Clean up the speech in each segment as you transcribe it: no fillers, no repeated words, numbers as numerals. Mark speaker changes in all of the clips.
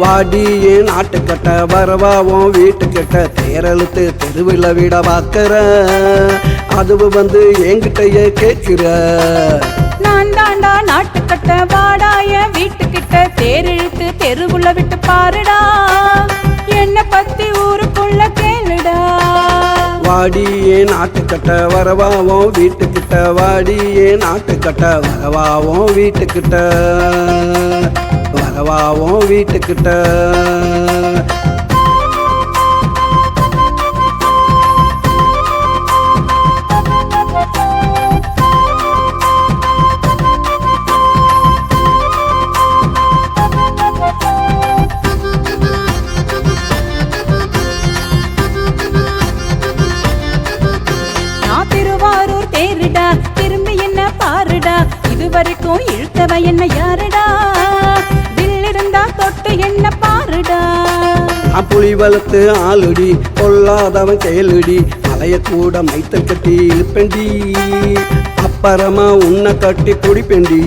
Speaker 1: வாடி ஏன் நாட்டுக்கட்ட வரவாவும் வீட்டுக்கிட்ட தேரழுத்து தெருவில் விட பார்க்கற அதுவும் வந்து என்கிட்டயே கேட்கிற
Speaker 2: நான் தாண்டா நாட்டுக்கட்ட வாடாய வீட்டுக்கிட்ட தேரிழுத்து தெருவுல விட்டு பாருடா என்ன பத்தி ஊருக்குள்ள கேளுடா
Speaker 1: வாடி ஏன் நாட்டுக்கட்ட வரவாவும் வீட்டுக்கிட்ட வாடி ஏன் நாட்டுக்கட்ட வரவாவும் வீட்டுக்கிட்ட வரவாவும் வீட்டுக்கிட்ட
Speaker 2: திரும்பி என்ன பாருடா இதுவரைக்கும் இழுத்தவ என்ன யாருடா தில்லிருந்தா தொட்டு என்ன பாருடா
Speaker 1: புலி வளர்த்து ஆளுடி கொல்லாதவன் செயலுடி மலைய கூட மைத்தல் கட்டி இழுப்பண்டி அப்புறமா உன்னை கட்டி குடிப்பண்டி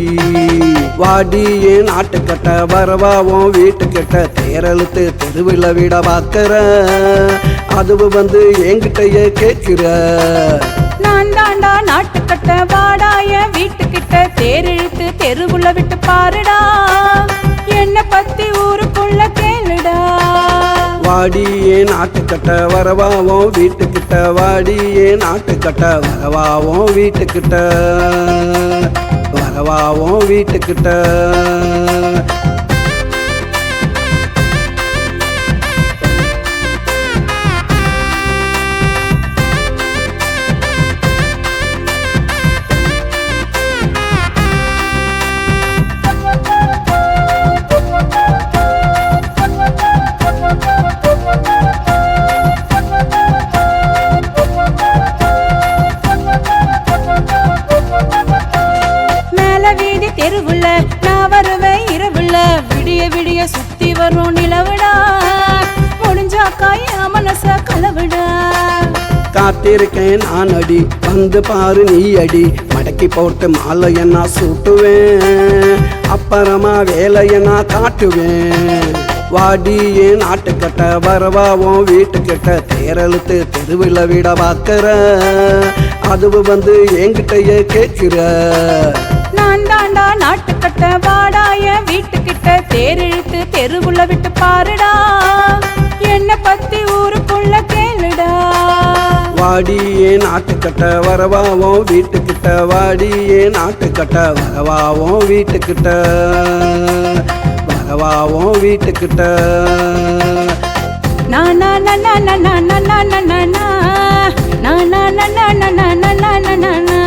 Speaker 1: வாடி ஏன் நாட்டுக்கட்ட வரவாவும் வீட்டுக்கிட்ட தேரழுத்து தெருவில் விட பார்க்கற அதுவும் வந்து என்கிட்டயே கேட்கிற
Speaker 2: நான் தாண்டா நாட்டுக்கட்ட வாடாய வீட்டுக்கிட்ட தேரிழுத்து தெருவுல விட்டு பாருடா என்ன பத்தி ஊருக்குள்ள கேளுடா
Speaker 1: வாடி ஏன் நாட்டுக்கட்ட வரவாவும் வீட்டுக்கிட்ட வாடி ஏன் நாட்டுக்கட்ட வரவாவும் வீட்டுக்கிட்ட வரவாவும் வீட்டுக்கிட்ட
Speaker 2: தெருவுல நான் வருவேன் இரவுல விடிய விடிய சுத்தி வரும் நிலவுடா முடிஞ்சாக்கா என் மனச கலவுடா
Speaker 1: காத்திருக்கேன் நான் அடி வந்து பாரு நீ அடி மடக்கி போட்டு மாலைய நான் சூட்டுவேன் அப்புறமா வேலைய நான் காட்டுவேன் வாடி ஏன் நாட்டுக்கட்ட வரவாவும் வீட்டுக்கிட்ட தேரழுத்து தெருவில் விட பார்க்கற அதுவும் வந்து என்கிட்டயே கேட்கிற
Speaker 2: நான் தாண்டா நாட்டுக்கட்ட வாடாய வீட்டுக்கிட்ட தேரிழுத்து தெருவுல விட்டு பாருடா என்ன பத்தி ஊருக்குள்ள கேளுடா
Speaker 1: வாடி ஏன் நாட்டுக்கட்ட வரவாவும் வீட்டுக்கிட்ட வாடி ஏன் நாட்டுக்கட்ட வரவாவும் வீட்டுக்கிட்ட வரவாவும் வீட்டுக்கிட்ட
Speaker 2: na na na na na na na na na na na na na na na na na na na